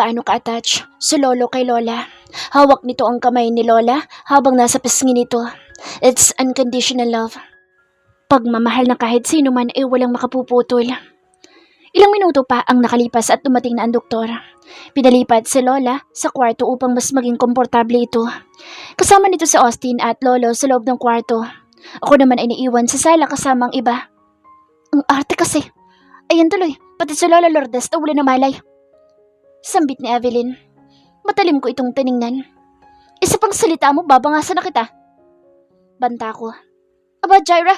gaano ka-attach si Lolo kay Lola. Hawak nito ang kamay ni Lola habang nasa pisngi nito. It's unconditional love. Pagmamahal na kahit sino man ay walang makapuputol. Ilang minuto pa ang nakalipas at dumating na ang doktor. Pinalipat si Lola sa kwarto upang mas maging komportable ito. Kasama nito si Austin at Lolo sa loob ng kwarto. Ako naman ay naiwan sa sala kasama ang iba. Ang arte kasi. Ayan tuloy, pati si Lola Lourdes na wala na malay. Sambit ni Evelyn. Matalim ko itong tiningnan. Isa pang salita mo, babangasan na kita. Banta ko. Aba, Jaira,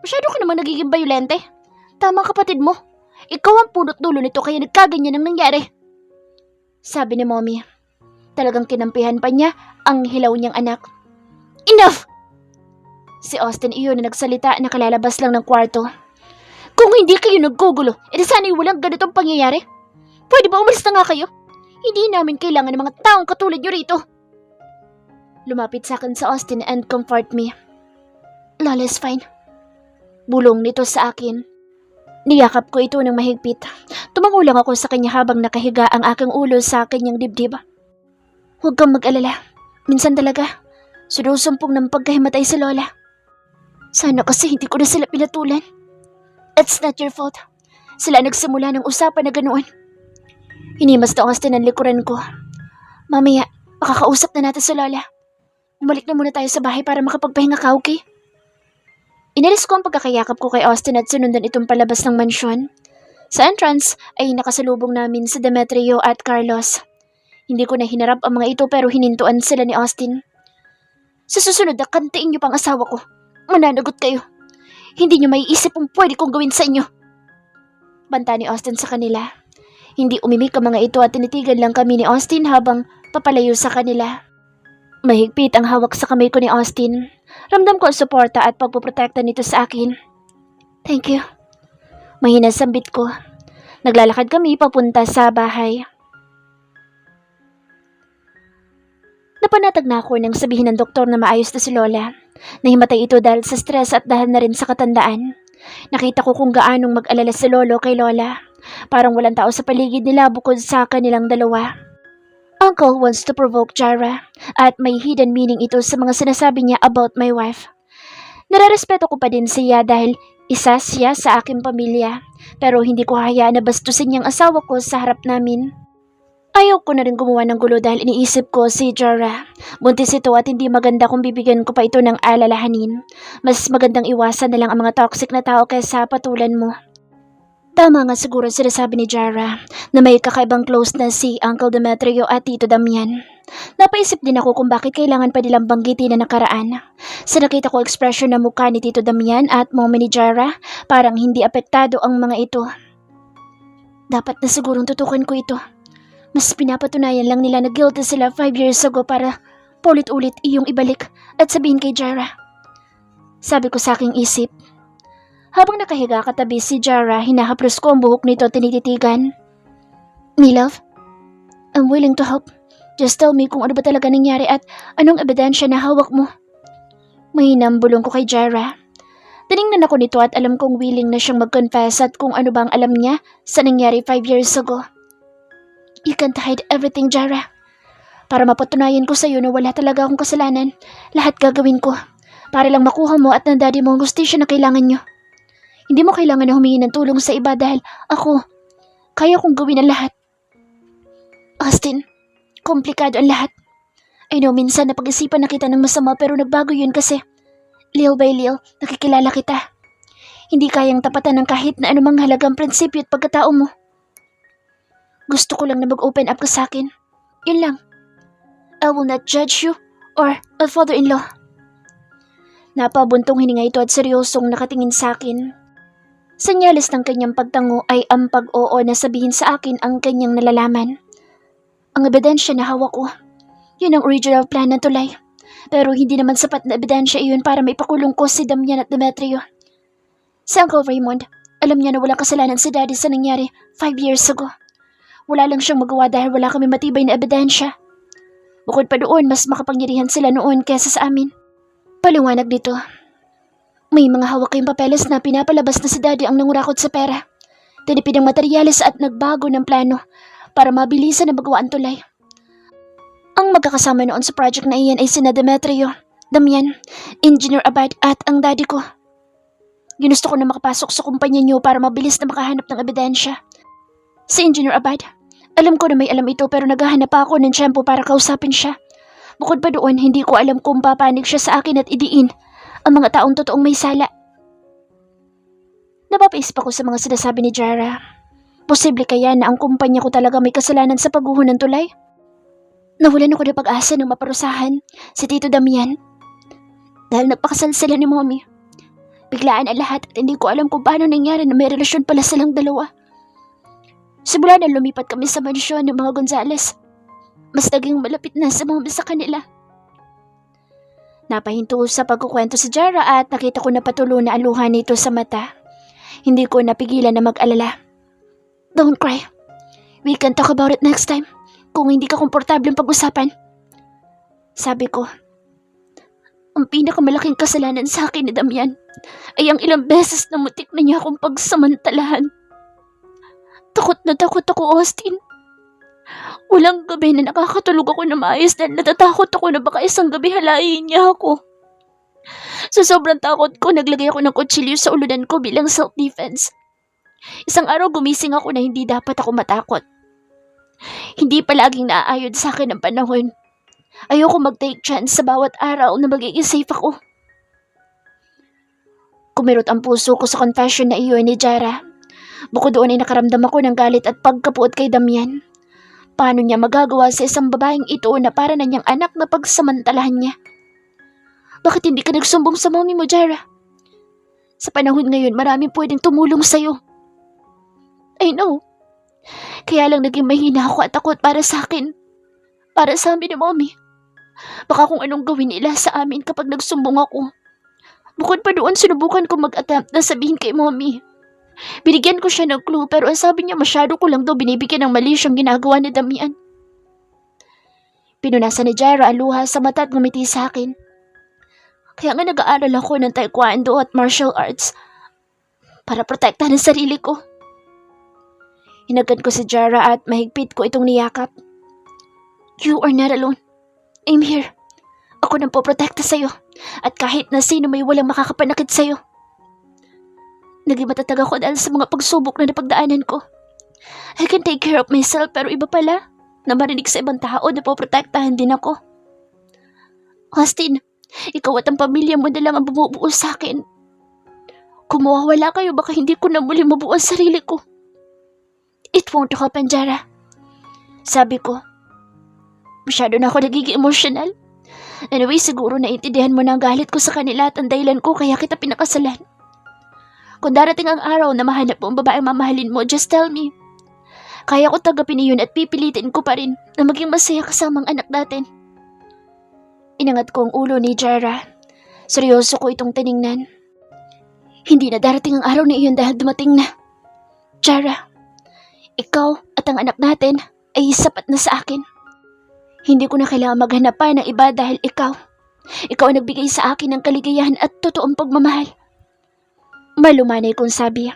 masyado ka naman nagiging bayolente. Tama kapatid mo. Ikaw ang punot dulo nito kaya nagkaganyan ang nangyari. Sabi ni Mommy. Talagang kinampihan pa niya ang hilaw niyang anak. Enough! Si Austin iyon na nagsalita na kalalabas lang ng kwarto. Kung hindi kayo naggugulo, edi sana'y walang ganitong pangyayari. Pwede ba umalis na nga kayo? Hindi namin kailangan ng mga taong katulad niyo rito. Lumapit sa akin si Austin and comfort me. Lola is fine. Bulong nito sa akin. Niyakap ko ito ng mahigpit. Tumango lang ako sa kanya habang nakahiga ang aking ulo sa kanyang dibdib. Huwag kang mag-alala. Minsan talaga, sinusumpong ng pagkahimatay si Lola. Sana kasi hindi ko na sila pinatulan. It's not your fault. Sila nagsimula ng usapan na ganoon. Hinimas na Austin ang likuran ko. Mamaya, makakausap na natin si Lola. Bumalik na muna tayo sa bahay para makapagpahinga ka, okay? Inalis ko ang pagkakayakap ko kay Austin at sinundan itong palabas ng mansyon. Sa entrance ay nakasalubong namin si Demetrio at Carlos. Hindi ko na hinarap ang mga ito pero hinintuan sila ni Austin. Sa susunod na kantiin niyo pang asawa ko. Mananagot kayo. Hindi niyo maiisip kung pwede kong gawin sa inyo. Banta ni Austin sa kanila. Hindi umimik ang mga ito at tinitigan lang kami ni Austin habang papalayo sa kanila. Mahigpit ang hawak sa kamay ko ni Austin. Ramdam ko ang suporta at pagpoprotekta nito sa akin. Thank you. Mahina sambit ko. Naglalakad kami papunta sa bahay. Napanatag na ako nang sabihin ng doktor na maayos na si Lola. Nahimatay ito dahil sa stress at dahil na rin sa katandaan. Nakita ko kung gaanong mag-alala si Lolo kay Lola. Parang walang tao sa paligid nila bukod sa kanilang dalawa. Uncle wants to provoke Jaira at may hidden meaning ito sa mga sinasabi niya about my wife. Nararespeto ko pa din siya dahil isa siya sa aking pamilya pero hindi ko hayaan na bastusin niyang asawa ko sa harap namin. Ayaw ko na rin gumawa ng gulo dahil iniisip ko si Jaira. Buntis ito at hindi maganda kung bibigyan ko pa ito ng alalahanin. Mas magandang iwasan na lang ang mga toxic na tao kaysa patulan mo. Tama nga siguro sinasabi ni Jaira na may kakaibang close na si Uncle Demetrio at Tito Damian. Napaisip din ako kung bakit kailangan pa nilang banggitin na nakaraan. Sa nakita ko ekspresyon ng mukha ni Tito Damian at mommy ni Jaira, parang hindi apektado ang mga ito. Dapat na sigurong tutukan ko ito. Mas pinapatunayan lang nila na guilty sila 5 years ago para paulit-ulit iyong ibalik at sabihin kay Jaira. Sabi ko sa aking isip. Habang nakahiga katabi si Jaira, hinahaplos ko ang buhok nito tinititigan. Me love, I'm willing to help. Just tell me kung ano ba talaga nangyari at anong ebidensya na hawak mo. Mahinang bulong ko kay Jaira. Tiningnan ako nito at alam kong willing na siyang mag-confess at kung ano bang alam niya sa nangyari 5 years ago. You can't hide everything, Jaira. Para mapatunayan ko sa'yo na wala talaga akong kasalanan, lahat gagawin ko. Para lang makuha mo at ng daddy mo ang hustisya na kailangan nyo. Hindi mo kailangan na humingi ng tulong sa iba dahil ako, kaya kong gawin ang lahat. Austin, komplikado ang lahat. I know minsan napag-isipan na kita ng masama pero nagbago yun kasi little by little nakikilala kita. Hindi kayang tapatan ng kahit na anumang halagang prinsipyo at pagkatao mo. Gusto ko lang na mag-open up ka sa akin. Yun lang. I will not judge you or a father-in-law. Napabuntong hininga ito at seryosong nakatingin sa akin. Senyales ng kanyang pagtango ay ang pag-oo na sabihin sa akin ang kanyang nalalaman. Ang ebidensya na hawak ko, yun ang original plan ng tulay. Pero hindi naman sapat na ebidensya iyon para maipakulong ko si Damian at Demetrio. Si Uncle Raymond, alam niya na walang kasalanan si Daddy sa nangyari 5 years ago. Wala lang siyang magawa dahil wala kami matibay na ebidensya. Bukod pa doon, mas makapangyarihan sila noon kesa sa amin. Paliwanag dito. May mga hawak kayong papeles na pinapalabas na si Daddy ang nangurakot sa pera. Tinipid ang materyales at nagbago ng plano para mabilisan na magawa ang tulay. Ang magkakasama noon sa project na iyan ay sina Demetrio, Damian, Engineer Abad at ang daddy ko. Ginusto ko na makapasok sa kumpanya niyo para mabilis na makahanap ng ebidensya. Si Engineer Abad, alam ko na may alam ito pero naghahanap ako ng tiyempo para kausapin siya. Bukod pa doon, hindi ko alam kung papanig siya sa akin at idiin ang mga taong totoong may sala. Napapaisip ako sa mga sinasabi ni Jara. Posible kaya na ang kumpanya ko talaga may kasalanan sa pagguho ng tulay? Nawalan ako ng pag-asa ng maparusahan si Tito Damian. Dahil nagpakasal sila ni Mommy. Biglaan ang lahat at hindi ko alam kung paano nangyari na may relasyon pala silang dalawa. Simula na lumipat kami sa mansyon ng mga Gonzales. Mas naging malapit na sa Mommy sa kanila. Napahinto sa pagkukwento si Jara at nakita ko na patulo na ang luha nito sa mata. Hindi ko napigilan na mag-alala. Don't cry. We can talk about it next time. Kung hindi ka komportableng pag-usapan. Sabi ko, ang pinakamalaking kasalanan sa akin ni Damian ay ang ilang beses na mutik na niya akong pagsamantalahan. Takot na takot ako, Austin. Walang gabi na nakakatulog ako na maayos dahil natatakot ako na baka isang gabi halayin niya ako. Sa sobrang takot ko, naglagay ako ng kutsilyo sa ulunan ko bilang self-defense. Isang araw gumising ako na hindi dapat ako matakot. Hindi palaging naaayod sa akin ang panahon. Ayoko mag-take chance sa bawat araw na magiging safe ako. Kumirot ang puso ko sa confession na iyon ni Jara. Bukod doon ay nakaramdam ako ng galit at pagkapuot kay Damian. Paano niya magagawa sa isang babaeng ito na para na niyang anak na pagsamantalahan niya? Bakit hindi ka nagsumbong sa mommy mo, Jara? Sa panahon ngayon, maraming pwedeng tumulong sa'yo. I know. Kaya lang naging mahina ako at takot para sa akin. Para sa amin ni mommy. Baka kung anong gawin nila sa amin kapag nagsumbong ako. Bukod pa doon, sinubukan ko mag-attempt na sabihin kay mommy. Binigyan ko siya ng clue pero ang sabi niya masyado ko lang daw binibigyan ng mali siyang ginagawa ni Damian. Pinunasan ni Jara ang luha sa mata at ngumiti sa akin. Kaya nga nag-aaral ako ng taekwondo at martial arts para protektahan ang sarili ko. Hinagad ko si Jara at mahigpit ko itong niyakap. You are not alone. I'm here. Ako nang poprotekta sa'yo at kahit na sino may walang makakapanakit sa'yo. Naging matatag ako dahil sa mga pagsubok na napagdaanan ko. I can take care of myself pero iba pala na marinig sa ibang tao na poprotektahan din ako. Austin, ikaw at ang pamilya mo na lang ang bumubuo sa akin. Kung mawawala kayo, baka hindi ko na muli mabuo ang sarili ko. It won't happen, Jara. Sabi ko. Masyado na ako nagiging emotional. Anyway, siguro naiintindihan mo na ang galit ko sa kanila at ang dahilan ko kaya kita pinakasalan. Kung darating ang araw na mahanap mo ang babaeng mamahalin mo, just tell me. Kaya ko tanggapin iyon at pipilitin ko pa rin na maging masaya kasamang anak natin. Inangat ko ang ulo ni Jara. Seryoso ko itong tiningnan. Hindi na darating ang araw na iyon dahil dumating na. Jara, ikaw at ang anak natin ay sapat na sa akin. Hindi ko na kailangan maghanap pa ng iba dahil ikaw. Ikaw ang nagbigay sa akin ng kaligayahan at totoong pagmamahal. Malumanay kong sabi.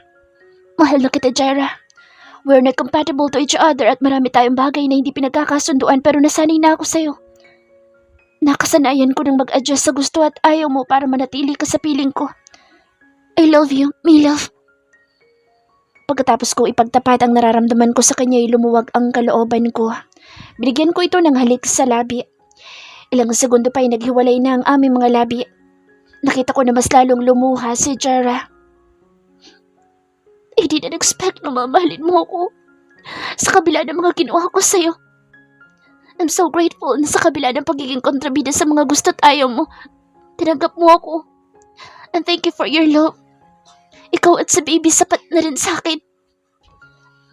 Mahal na kita, Jara. We're not compatible to each other at marami tayong bagay na hindi pinagkakasunduan pero nasanay na ako sa'yo. Nakasanayan ko ng mag-adjust sa gusto at ayaw mo para manatili ka sa piling ko. I love you, my love. Pagkatapos ko ipagtapat ang nararamdaman ko sa kanya ay lumuwag ang kalooban ko. Binigyan ko ito ng halik sa labi. Ilang segundo pa ay naghiwalay na ang aming mga labi. Nakita ko na mas lalong lumuha si Jara. I didn't expect na mamahalin mo ako. Sa kabila ng mga ginawa ko sa'yo. I'm so grateful na sa kabila ng pagiging kontrabida sa mga gusto at ayaw mo, tinanggap mo ako. And thank you for your love. Ikaw at sa baby sapat na rin sa akin.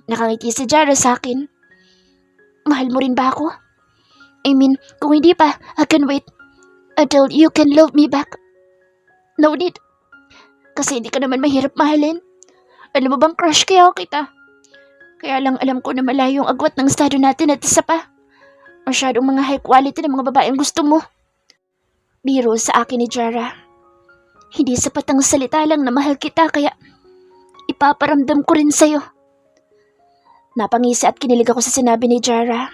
Nakangiti si Jara sa akin. Mahal mo rin ba ako? I mean, kung hindi pa, I can wait until you can love me back. No need. Kasi hindi ka naman mahirap mahalin. Alam mo bang crush kaya kita? Kaya lang alam ko na malayong agwat ng estado natin at isa pa. Masyadong mga high quality ng mga babaeng gusto mo. Biro sa akin ni Jara. Hindi sapat ang salita lang na mahal kita kaya ipaparamdam ko rin sa'yo. Napangisi at kinilig ako sa sinabi ni Jara.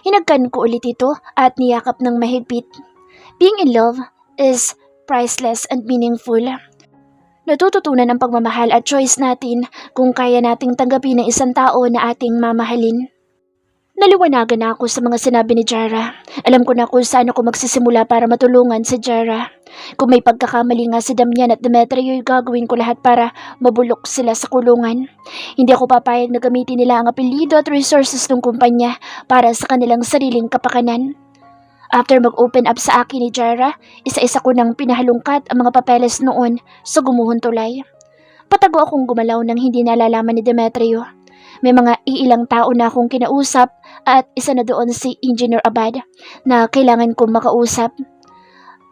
Hinagkan ko ulit ito at niyakap ng mahigpit. Being in love is priceless and meaningful. Natututunan ang pagmamahal at choice natin kung kaya nating tanggapin ng isang tao na ating mamahalin. Naliwanagan na ako sa mga sinabi ni Jara. Alam ko na kung saan ako magsisimula para matulungan si Jara. Kung may pagkakamali nga si Damian at Demetrio, gagawin ko lahat para mabulok sila sa kulungan. Hindi ako papayag na gamitin nila ang apelyido at resources ng kumpanya para sa kanilang sariling kapakanan. After mag-open up sa akin ni Jara, isa-isa ko nang pinahalungkat ang mga papeles noon sa gumuhon tulay. Patago akong gumalaw nang hindi nalalaman ni Demetrio. May mga iilang tao na akong kinausap at isa na doon si Engineer Abad na kailangan kong makausap.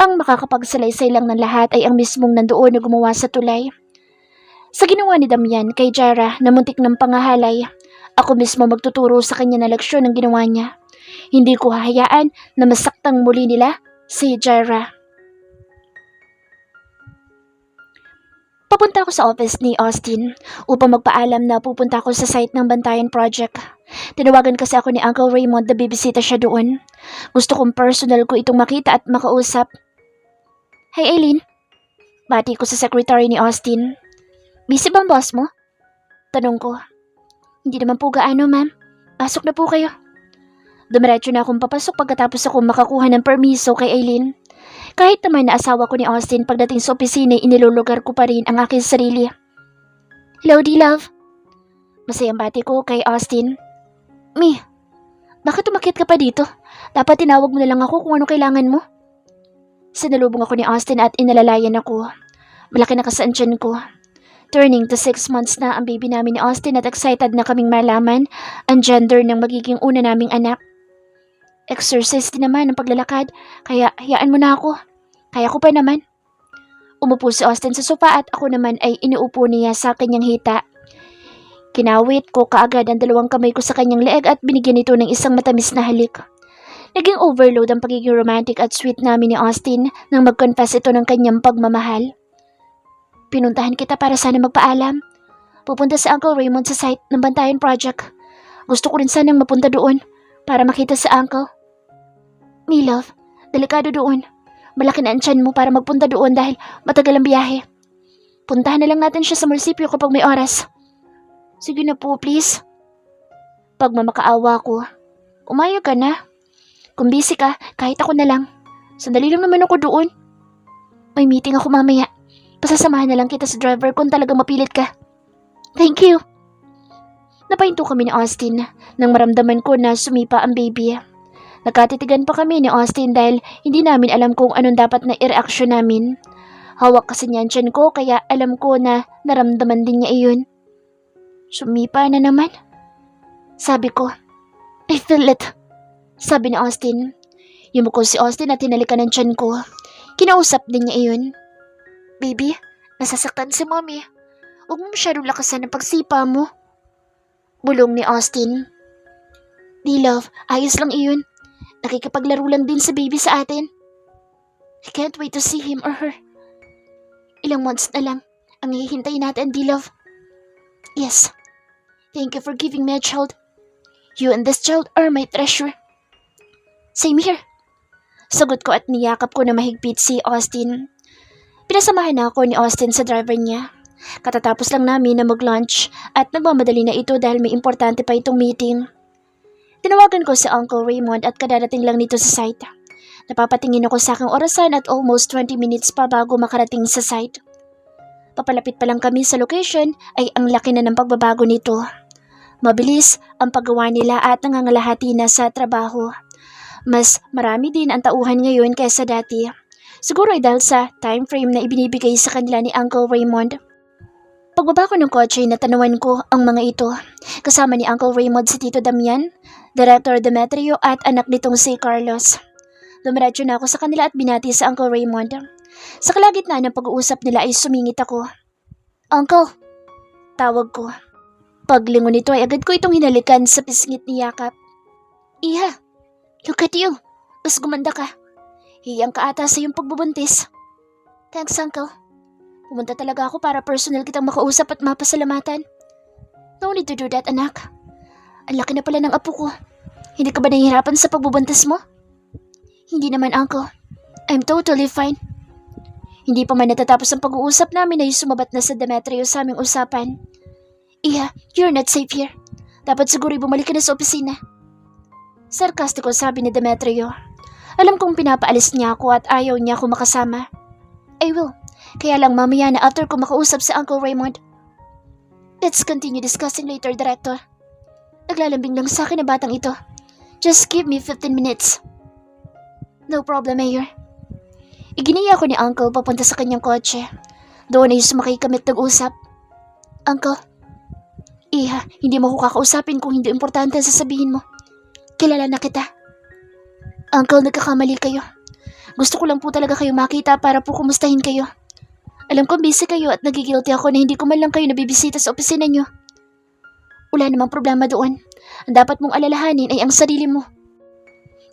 Ang makakapagsalaysay lang ng lahat ay ang mismong nandoon na gumawa sa tulay. Sa ginawa ni Damian kay Jara na muntik ng pangahalay, ako mismo magtuturo sa kanya na leksyon ng ginawa niya. Hindi ko hahayaan na masaktang muli nila si Jara. Papunta ako sa office ni Austin upang magpaalam na pupunta ako sa site ng Bantayan Project. Tinawagan kasi ako ni Uncle Raymond na bibisita siya doon. Gusto kong personal ko itong makita at makausap. Hey Aileen, bati ko sa secretary ni Austin. Busy bang boss mo? Tanong ko. Hindi naman po gaano ma'am. Pasok na po kayo. Dumiretso na akong papasok pagkatapos ako makakuha ng permiso kay Aileen. Kahit naman na asawa ko ni Austin, pagdating sa opisina, inilulugar ko pa rin ang aking sarili. Hello, D-Love. Masayang bati ko kay Austin. Mi, bakit umakyat ka pa dito? Dapat tinawag mo na lang ako kung ano kailangan mo. Sinalubong ako ni Austin at inalalayan ako. Malaki na kasi ang tiyan ko. Turning to 6 months na ang baby namin ni Austin at excited na kaming malaman ang gender ng magiging una naming anak. Exercise din naman ang paglalakad, kaya hayaan mo na ako. Kaya ko pa naman. Umupo si Austin sa sofa at ako naman ay iniupo niya sa kanyang hita. Kinawit ko kaagad ang dalawang kamay ko sa kanyang leeg at binigyan ito ng isang matamis na halik. Naging overload ang pagiging romantic at sweet namin ni Austin nang mag-confess ito ng kanyang pagmamahal. Pinuntahan kita para sana magpaalam. Pupunta si Uncle Raymond sa site ng Bantayan Project. Gusto ko rin sanang mapunta doon para makita si Uncle. Me love, delikado doon. Malaki na ang tiyan mo para magpunta doon dahil matagal ang biyahe. Puntahan na lang natin siya sa munisipyo kapag may oras. Sige na po, please. Pagmamakaawa ko, umayag ka na. Kung busy ka, kahit ako na lang. Sandali lang naman ako doon. May meeting ako mamaya. Pasasamahan na lang kita sa driver kung talagang mapilit ka. Thank you. Napahinto kami ni Austin nang maramdaman ko na sumipa ang baby. Nagkatitigan pa kami ni Austin dahil hindi namin alam kung anong dapat na i-reaction namin. Hawak kasi niyan tiyan ko kaya alam ko na naramdaman din niya iyon. Sumipa na naman. Sabi ko, I feel it. Sabi ni Austin. Yumuko si Austin at hinalikan ng tiyan ko. Kinausap din niya iyon. Baby, nasasaktan si mommy. Huwag mo masyadong lakasan ang pagsipa mo. Bulong ni Austin. D-Love, ayos lang iyon. Nakikipaglaro lang din sa baby sa atin. I can't wait to see him or her. Ilang months na lang ang hihintay natin, D-Love. Yes. Thank you for giving me a child. You and this child are my treasure. Same here. Sagot ko at niyakap ko na mahigpit si Austin. Pinasamahan na ako ni Austin sa driver niya. Katatapos lang namin na mag-lunch at nagmamadali na ito dahil may importante pa itong meeting. Tinawagan ko si Uncle Raymond at kadarating lang nito sa site. Napapatingin ako sa aking orasan at almost 20 minutes pa bago makarating sa site. Papalapit pa lang kami sa location ay ang laki na ng pagbabago nito. Mabilis ang paggawa nila at nangangalahati na sa trabaho. Mas marami din ang tauhan ngayon kaysa dati. Siguro ay dahil sa time frame na ibinibigay sa kanila ni Uncle Raymond. Pagbaba ko ng kotse, natanawan ko ang mga ito. Kasama ni Uncle Raymond si Tito Damian, Director Demetrio at anak nitong si Carlos. Dumiretso na ako sa kanila at binati sa Uncle Raymond. Sa kalagitnaan ng pag-uusap nila ay sumingit ako. Uncle! Tawag ko. Paglingon nito ay agad ko itong hinalikan sa pisngit ni Yakap. Iha! Look at you! Mas gumanda ka. Hiyang ka ata sa iyong pagbubuntis. Thanks, Uncle. Pumunta talaga ako para personal kitang makausap at mapasalamatan. No need to do that, anak. Ang laki na pala ng apo ko. Hindi ka ba nahihirapan sa pagbubuntis mo? Hindi naman, Uncle. I'm totally fine. Hindi pa man natatapos ang pag-uusap namin ay sumabat na sa Demetrio sa aming usapan. Iha, you're not safe here. Dapat siguro bumalik ka na sa opisina. Sarkastiko sabi ni Demetrio. Alam kong pinapaalis niya ako at ayaw niya ako makasama. I will. Kaya lang mamaya na after ko makausap si Uncle Raymond. Let's continue discussing later, Director. Naglalambing lang sa akin na batang ito. Just give me 15 minutes. No problem, Mayor. Iginiya ko ni Uncle papunta sa kanyang kotse. Doon ay sumakay kami at nag-usap. Uncle, Iha, hindi mo ko kakausapin kung hindi importante ang sasabihin mo. Kilala na kita. Uncle, nagkakamali kayo. Gusto ko lang po talaga kayo makita para po kumustahin kayo. Alam kong busy kayo at nagigilty ako na hindi ko man lang kayo nabibisita sa opisina nyo. Wala namang problema doon. Ang dapat mong alalahanin ay ang sarili mo.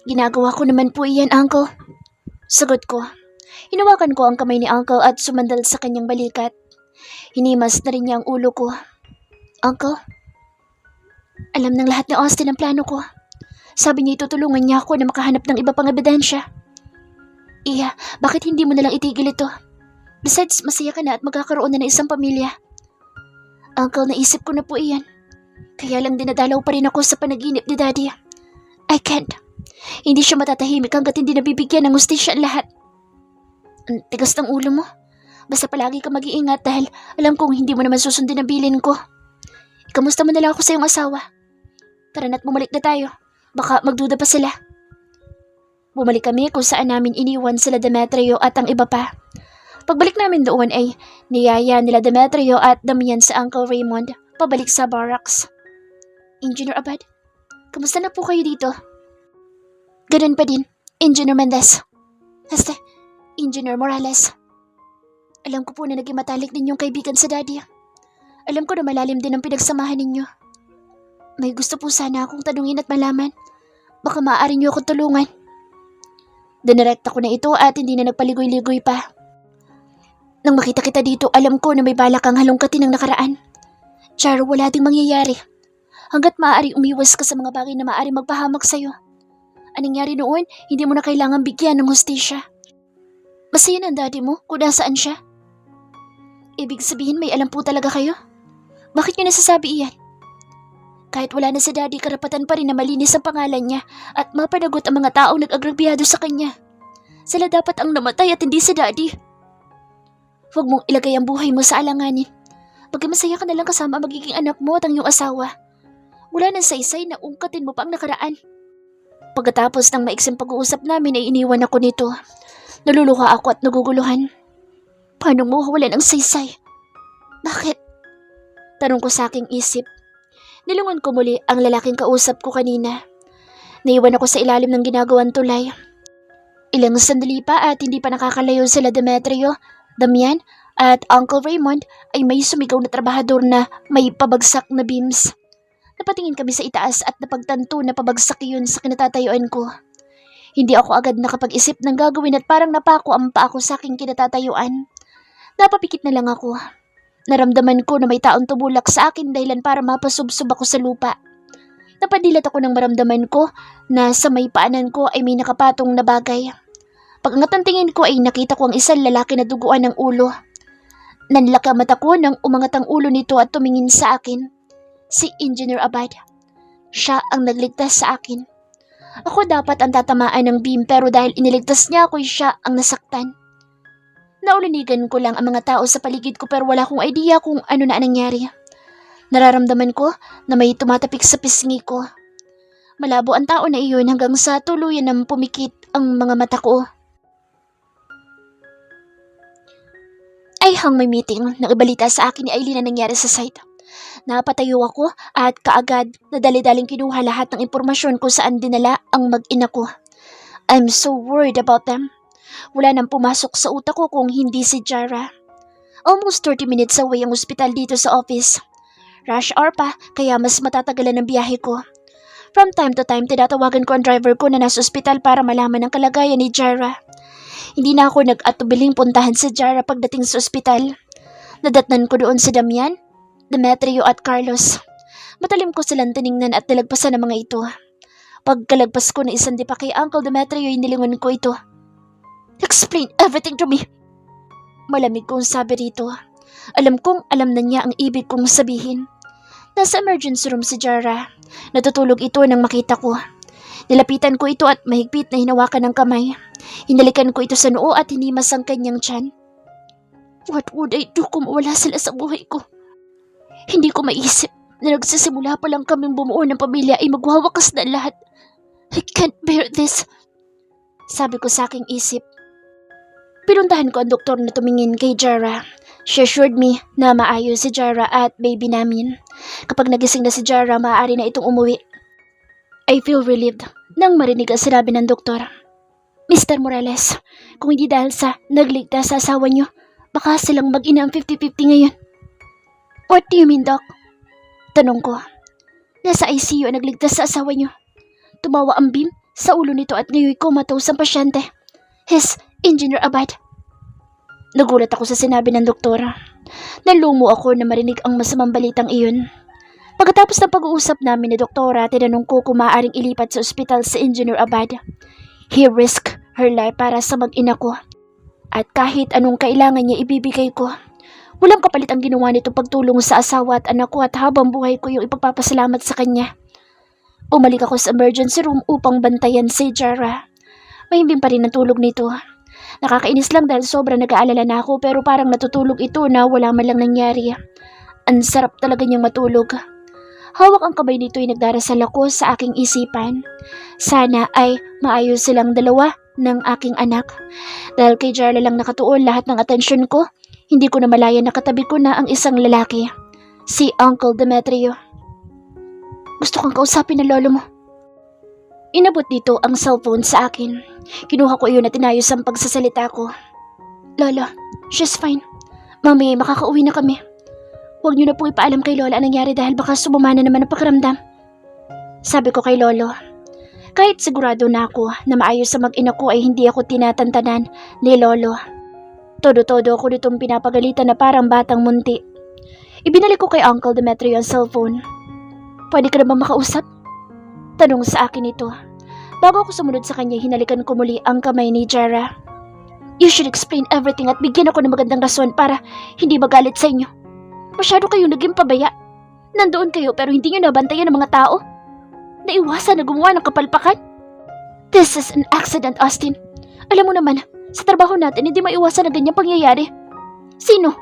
Ginagawa ko naman po iyan, Uncle. Sagot ko. Hinawakan ko ang kamay ni Uncle at sumandal sa kanyang balikat. Hinimas na rin niya ang ulo ko. Uncle, alam ng lahat ni Austin ang plano ko. Sabi niya itutulungan niya ako na makahanap ng iba pang ebidensya. Iya, bakit hindi mo nalang itigil ito? Besides, masaya ka na at magkakaroon na ng isang pamilya. Uncle, naisip ko na po iyan. Kaya lang dinadalaw pa rin ako sa panaginip ni Daddy. I can't. Hindi siya matatahimik hanggat hindi nabibigyan ng hustisya ang lahat. Ang tigas ng ulo mo. Basta palagi ka mag-iingat dahil alam kong hindi mo naman susundin ang bilin ko. Ikamusta mo na lang ako sa iyong asawa? Tara na't bumalik na tayo. Baka magduda pa sila. Bumalik kami kung saan namin iniwan sila Demetrio at ang iba pa. Pagbalik namin doon ay niyaya nila Demetrio at Damian sa Uncle Raymond pabalik sa barracks. Engineer Abad, kamusta na po kayo dito? Ganun pa din, Engineer Mendez. Hasta, Engineer Morales. Alam ko po na naging matalik ninyong kaibigan sa Daddy. Alam ko na malalim din ang pinagsamahan ninyo. May gusto po sana akong tanungin at malaman. Baka maaari niyo akong tulungan. Dinirekta ko na ito at hindi na nagpaligoy-ligoy pa. Nang makita kita dito, alam ko na may balak kang halongkatin ng nakaraan. Charo, wala ding mangyayari. Hanggat maaari umiwas ka sa mga bagay na maaari magpahamak sa'yo. Anong nangyari noon, hindi mo na kailangan bigyan ng hustisya. Basta yun ang Daddy mo kung nasaan siya. Ibig sabihin may alam po talaga kayo? Bakit niyo nasasabi iyan? Kahit wala na si Daddy, karapatan pa rin na malinis ang pangalan niya at mapanagot ang mga taong nag-agrabyado sa kanya. Sila dapat ang namatay at hindi si Daddy. Huwag mong ilagay ang buhay mo sa alanganin. Pagkamasaya ka na lang kasama magiging anak mo at ang iyong asawa. Wala nang saysay na ungkatin mo pa ang nakaraan. Pagkatapos ng maiksing pag-uusap namin ay iniwan ako nito. Naluluha ako at naguguluhan. Paano mo hawalan ang saysay? Bakit? Tanong ko sa aking isip. Nilungan ko muli ang lalaking kausap ko kanina. Naiwan ako sa ilalim ng ginagawang tulay. Ilang sandali pa at hindi pa nakakalayo sila Demetrio, Damian at Uncle Raymond ay may sumigaw na trabahador na may pabagsak na beams. Napatingin kami sa itaas at napagtanto na pabagsak yun sa kinatatayuan ko. Hindi ako agad nakapag-isip ng gagawin at parang napako ang paa ko sa aking kinatatayuan. Napapikit na lang ako. Naramdaman ko na may taong tumulak sa akin dahilan para mapasubsob ako sa lupa. Napadilat ako nang maramdaman ko na sa may paanan ko ay may nakapatong na bagay. Pag-angat ng tingin ko ay nakita ko ang isang lalaki na duguan ng ulo. Nanlaki ang mata ko nang umangat ang ulo nito at tumingin sa akin. Si Engineer Abad. Siya ang nagligtas sa akin. Ako dapat ang tatamaan ng beam pero dahil iniligtas niya ako, siya ang nasaktan. Naulunigan ko lang ang mga tao sa paligid ko pero wala akong idea kung ano na nangyari. Nararamdaman ko na may tumatapik sa pisngi ko. Malabo ang tao na iyon hanggang sa tuluyan ng pumikit ang mga mata ko. Ay may meeting na ibalita sa akin ni Aileen na nangyari sa site. Napatayo ako at kaagad na dali-daling kinuha lahat ng impormasyon kung saan dinala ang mag-ina ko. I'm so worried about them. Wala nang pumasok sa utak ko kung hindi si Jara. Almost 30 minutes away ang ospital dito sa office. Rush hour pa, kaya mas matatagalan ang biyahe ko. From time to time, tinatawagan ko ang driver ko na nasa ospital para malaman ang kalagayan ni Jara. Hindi na ako nag-atubiling puntahan si Jara pagdating sa ospital. Nadatnan ko doon si Damian, Demetrio at Carlos. Matalim ko silang tiningnan at nilagpasan ng mga ito. Pagkalagpas ko na isang dipa kay Uncle Demetrio ay nilingon ko ito. Explain everything to me. Malamig kong sabi rito. Alam kong alam na niya ang ibig kong sabihin. Nasa emergency room si Jara. Natutulog ito nang makita ko. Nilapitan ko ito at mahigpit na hinawakan ng kamay. Hinalikan ko ito sa noo at hinimas ang kanyang tiyan. What would I do kung wala sila sa buhay ko? Hindi ko maisip na nagsisimula pa lang kaming bumuo ng pamilya ay magwawakas na lahat. I can't bear this. Sabi ko sa aking isip. Pinuntahan ko ang doktor na tumingin kay Jara. She assured me na maayos si Jara at baby namin. Kapag nagising na si Jara, maaari na itong umuwi. I feel relieved nang marinig ang sinabi ng doktor. Mr. Morales, kung hindi dahil sa nagligtas sa asawa niyo, baka silang mag-ina ang 50-50 ngayon. What do you mean, Doc? Tanong ko. Nasa ICU ang nagligtas sa asawa niyo. Tumawa ang beam sa ulo nito at ngayon comatose ang pasyente. His Engineer Abad. Nagulat ako sa sinabi ng doktor. Nalumo ako na marinig ang masamang balitang iyon. Pagkatapos ng pag-uusap namin ni doktora, tinanong ko kung maaaring ilipat sa ospital si Engineer Abad. He risked her life para sa mag-ina ko. At kahit anong kailangan niya ibibigay ko. Walang kapalit ang ginawa nito pagtulong sa asawa at anak ko at habang buhay ko yung ipagpapasalamat sa kanya. Umalik ako sa emergency room upang bantayan si Jara. Mahimbing pa rin ang tulog nito. Nakakainis lang dahil sobrang nag-aalala na ako pero parang natutulog ito na wala man lang nangyari. Ang sarap talaga niyang matulog. Hawak ang kamay nito ay nagdarasal ako sa aking isipan. Sana ay maayos silang dalawa ng aking anak. Dahil kay Jara lang nakatuon lahat ng atensyon ko, hindi ko na malaya na katabi ko na ang isang lalaki. Si Uncle Demetrio. Gusto kang kausapin ng lolo mo. Inabot dito ang cellphone sa akin. Kinuha ko iyon at inayos ang pagsasalita ko. Lola, she's fine. Mami, makakauwi na kami. Huwag niyo na po ipaalam kay Lola ang nangyari dahil baka sumama na naman ang pakiramdam. Sabi ko kay Lolo. Kahit sigurado na ako na maayos sa mag-ina ko ay hindi ako tinatantanan ni Lolo. Todo-todo ako nitong pinapagalitan na parang batang munti. Ibinalik ko kay Uncle Demetrio ang cellphone. Pwede ka naman makausap? Tanong sa akin ito. Bago ako sumunod sa kanya, hinalikan ko muli ang kamay ni Jara. You should explain everything at bigyan ako ng magandang rason para hindi magalit sa inyo. Masyado kayong naging pabaya. Nandoon kayo pero hindi nyo nabantayan ng mga tao. Naiwasan na gumawa ng kapalpakan. This is an accident, Austin. Alam mo naman, sa trabaho natin hindi maiwasan na ganyang pangyayari. Sino?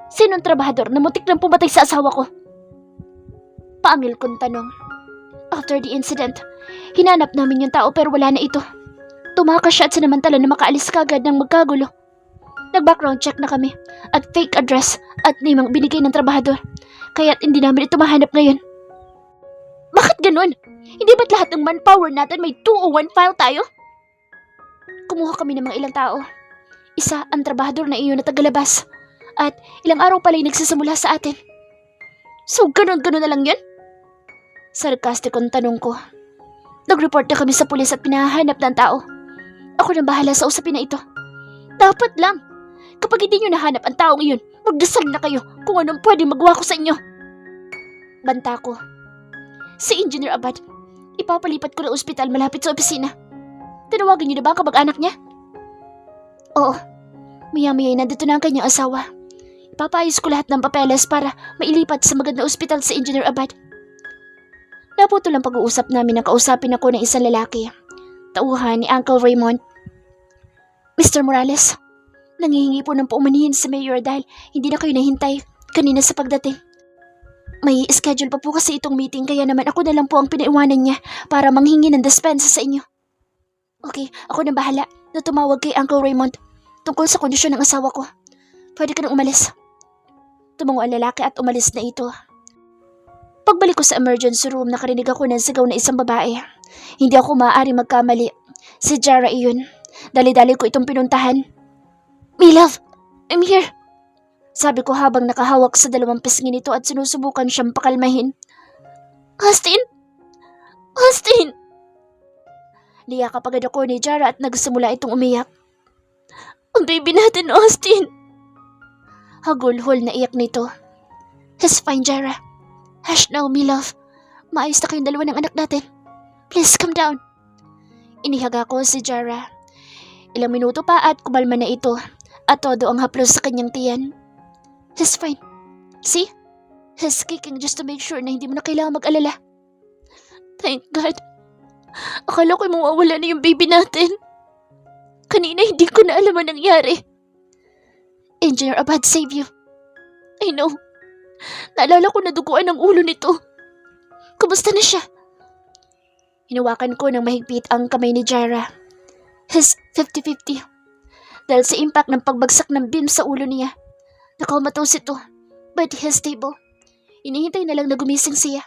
Sinong trabahador na muntik nang pumatay sa asawa ko? Paangil kong tanong. After the incident, hinanap namin yung tao pero wala na ito. Tumakas siya at sinamantala na makaalis kagad ng magkagulo. Nag-background check na kami at fake address at name ang binigay ng trabahador. Kaya't hindi namin ito mahanap ngayon. Bakit ganun? Hindi ba't lahat ng manpower natin may 201 file tayo? Kumuha kami ng mga ilang tao. Isa ang trabahador na iyon na tagalabas. At ilang araw pala yung nagsisimula sa atin. So ganun-ganun na lang yun? Sarkastikong tanong ko. Nag-report na kami sa pulis at pinahanap ng tao. Ako na bahala sa usapin na ito. Dapat lang. Kapag hindi nyo nahanap ang taong iyon, magdasal na kayo kung anong pwede magawa ko sa inyo. Banta ko. Si Engineer Abad, ipapalipat ko na ospital malapit sa opisina. Tinawagan niyo na ba ang kamag-anak niya? Oo. Maya-maya nandito na ang kanyang asawa. Ipapaayos ko lahat ng papeles para mailipat sa magandang ospital si Engineer Abad. Naputol ang pag-uusap namin nang kausapin ako ng isang lalaki. Tauhan ni Uncle Raymond. Mr. Morales, nangihingi po ng paumanhin sa mayor dahil hindi na kayo nahintay kanina sa pagdating. May schedule pa po kasi itong meeting kaya naman ako na lang po ang pinaiwanan niya para manghingi ng dispensa sa inyo. Okay, ako na bahala na tumawag kay Uncle Raymond tungkol sa kondisyon ng asawa ko. Pwede ka nang umalis. Tumango ang lalaki at umalis na ito. Pagbalik ko sa emergency room, nakarinig ako ng sigaw na isang babae. Hindi ako maaari magkamali. Si Jara iyon. Dali-dali ko itong pinuntahan. My love, I'm here. Sabi ko habang nakahawak sa dalawang pisngi nito at sinusubukan siyang pakalmahin. Austin! Austin! Niyakap agad ako ni Jara at nagsimula itong umiyak. Ang baby natin, Austin! Hagulhol na iyak nito. He's fine, Jara. Hush now, me love. Maayos na kayong dalawa ng anak natin. Please, calm down. Inihaga ko si Jara. Ilang minuto pa at kumalma na ito at todo ang haplos sa kanyang tiyan. He's fine. See? He's kicking just to make sure na hindi mo na kailangan mag-alala. Thank God. Akala ko mawawala na yung baby natin. Kanina hindi ko na alam ang nangyari. Engineer Abad save you. I know. Naalala ko na duguan ang ulo nito. Kumusta na siya? Hinawakan ko ng mahigpit ang kamay ni Jara. He's 50-50. Dahil sa impact ng pagbagsak ng beam sa ulo niya. Nakaumatos ito. But he's stable. Inihintay na lang na gumising siya.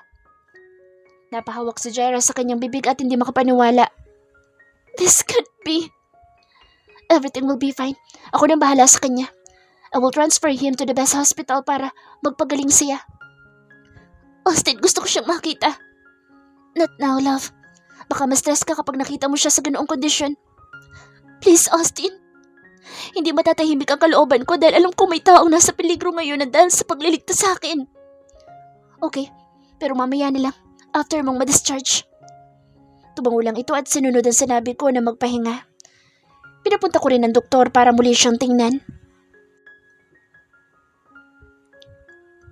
Napahawak si Jara sa kanyang bibig at hindi makapaniwala. This can't be. Everything will be fine. Ako nang bahala sa kanya. I will transfer him to the best hospital para magpagaling siya. Austin, gusto ko siyang makita. Not now, love. Baka ma-stress ka kapag nakita mo siya sa ganoong kondisyon. Please, Austin. Hindi matatahimik ang kalooban ko dahil alam ko may taong nasa peligro ngayon na dahil sa pagliligtas sa akin. Okay, pero mamaya na lang, after mong ma-discharge. Tumango lang ito at sinunod ang sinabi ko na magpahinga. Pinapunta ko rin ng doktor para muli siyang tingnan.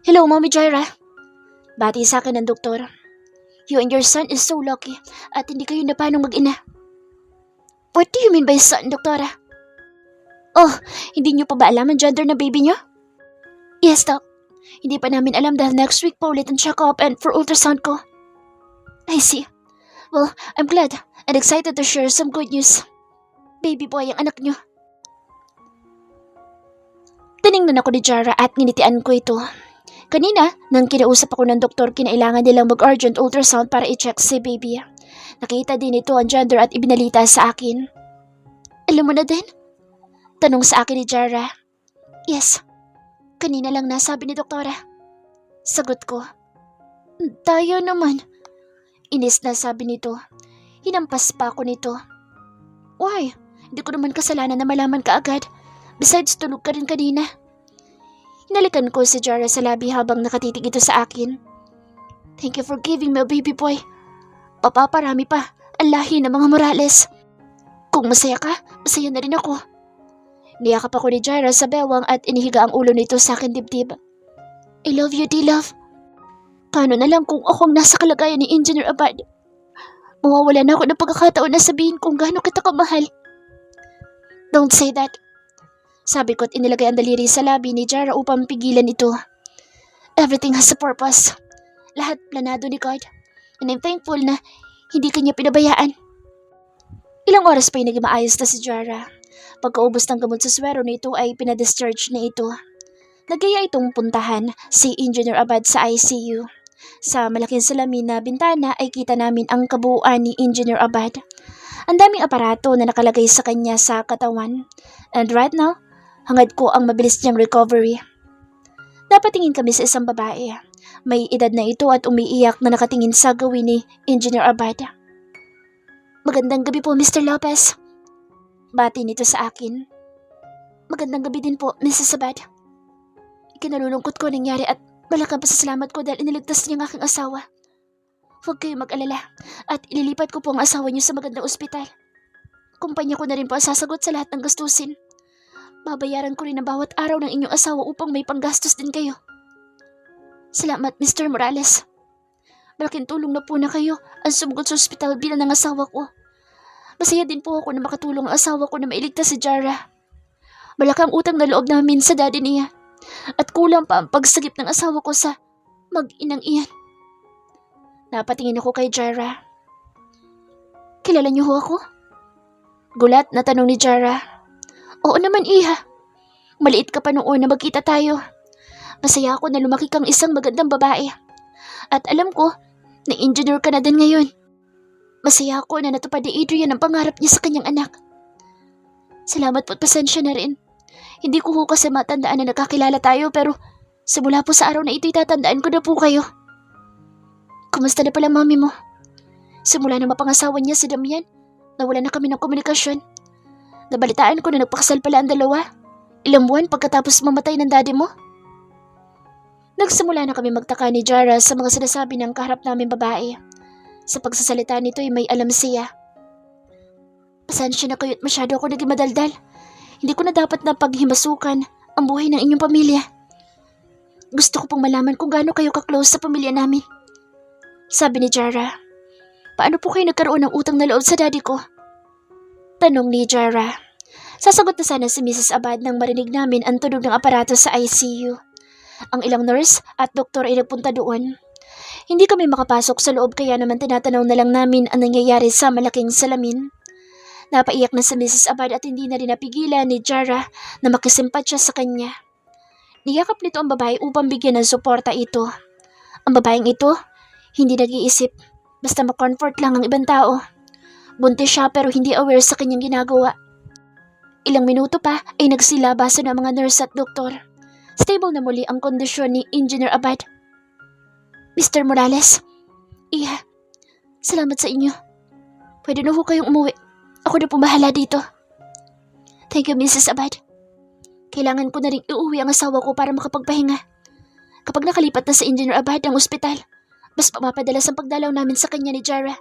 Hello, Mommy Jaira. Bati sa akin ng doktor. You and your son is so lucky at hindi kayo na paanong mag-ina. What do you mean by son, doktora? Oh, hindi niyo pa ba alam ang gender ng baby niyo? Yes, doc. Hindi pa namin alam dahil next week pa ulit ang check-up and for ultrasound ko. I see. Well, I'm glad and excited to share some good news. Baby boy ang anak niyo. Tiningnan ako ni Jara at nginitian ko ito. Kanina, nang kinausap ako ng doktor, kinailangan nilang mag-urgent ultrasound para i-check si baby. Nakita din ito ang gender at ibinalita sa akin. Alam mo na din? Tanong sa akin ni Jara. Yes. Kanina lang nasabi ni doktora. Sagot ko. Tayo naman. Inis na sabi nito. Hinampas pa ako nito. Why? Hindi ko naman kasalanan na malaman ka agad. Besides, tulog ka rin kanina. Hinalikan ko si Jara sa labi habang nakatitig ito sa akin. Thank you for giving me a baby boy. Papaparami pa ang lahi ng mga Morales. Kung masaya ka, masaya na rin ako. Niyakap ako ni Jara sa bewang at inihiga ang ulo nito sa akin dibdib. I love you, D-Love. Paano na lang kung akong nasa kalagayan ni Engineer Abad? Mawawala na ako ng pagkakataon na sabihin kung gaano kita kamahal. Don't say that. Sabi ko't inilagay ang daliri sa labi ni Jara upang pigilan ito. Everything has a purpose. Lahat planado ni God. And I'm thankful na hindi kanya pinabayaan. Ilang oras pa yung naging maayos na si Jara. Pagkaubos ng gamot sa swero nito ay pinadischarge na ito. Nagaya itong puntahan si Engineer Abad sa ICU. Sa malaking salamin na bintana ay kita namin ang kabuuan ni Engineer Abad. Ang daming aparato na nakalagay sa kanya sa katawan. And right now, hangad ko ang mabilis niyang recovery. Napatingin kami sa isang babae. May edad na ito at umiiyak na nakatingin sa gawin ni Engineer Abad. Magandang gabi po, Mr. Lopez. Bati nito sa akin. Magandang gabi din po, Mrs. Abad. Ikinalulungkot ko nangyari at malaking pasasalamat ko dahil iniligtas niya ang aking asawa. Huwag kayo mag-alala at ililipat ko po ang asawa niyo sa magandang ospital. Kumpanya ko na rin po ang sasagot sa lahat ng gastusin. Babayaran ko rin ang bawat araw ng inyong asawa upang may panggastos din kayo. Salamat, Mr. Morales. Malaking tulong na po na kayo ang sumugod sa ospital bilang ng asawa ko. Masaya din po ako na makatulong ang asawa ko na mailigtas si Jara. Malakang utang na loob namin sa daddy niya. At kulang pa ang pagsagip ng asawa ko sa mag-inang iyan. Napatingin ako kay Jara. Kilala niyo ho ako? Gulat na tanong ni Jara. Oo naman, iha. Maliit ka pa noon na magkita tayo. Masaya ako na lumaki kang isang magandang babae. At alam ko na engineer ka na din ngayon. Masaya ako na natupad ni Adrian ang pangarap niya sa kanyang anak. Salamat po at pasensya na rin. Hindi ko ho kasi matandaan na nakakilala tayo pero simula po sa araw na ito itatandaan ko na po kayo. Kumusta na pala mami mo? Simula na mapangasawa niya si Damian, nawala na kami ng komunikasyon. Nabalitaan ko na nagpakasal pala ang dalawa. Ilang buwan pagkatapos mamatay ng daddy mo. Nagsimula na kami magtaka ni Jara sa mga sinasabi ng kaharap namin babae. Sa pagsasalita nito ay may alam siya. Pasensya na kayo't masyado ako naging madaldal. Hindi ko na dapat na paghimasukan ang buhay ng inyong pamilya. Gusto ko pong malaman kung gaano kayo ka-close sa pamilya namin. Sabi ni Jara. Paano po kayo nagkaroon ng utang na loob sa daddy ko? Tanong ni Jara. Sasagot na sana si Mrs. Abad nang marinig namin ang tunog ng aparato sa ICU. Ang ilang nurse at doktor ay nagpunta doon. Hindi kami makapasok sa loob kaya naman tinatanaw na lang namin ang nangyayari sa malaking salamin. Napaiyak na si Mrs. Abad at hindi na rin napigilan ni Jara na makisimpatya sa kanya. Niyakap nito ang babae upang bigyan ng suporta ito. Ang babaeng ito, hindi nag-iisip. Basta ma-comfort lang ang ibang tao. Buntis siya pero hindi aware sa kanyang ginagawa. Ilang minuto pa ay nagsilabasan ng mga nurse at doktor. Stable na muli ang kondisyon ni Engineer Abad. Mr. Morales, Iha, salamat sa inyo. Pwede na ho kayong umuwi. Ako na pumahala dito. Thank you, Mrs. Abad. Kailangan ko na rin iuwi ang asawa ko para makapagpahinga. Kapag nakalipat na sa Engineer Abad ang ospital, mas mapapadalas ang pagdalaw namin sa kanya ni Jara.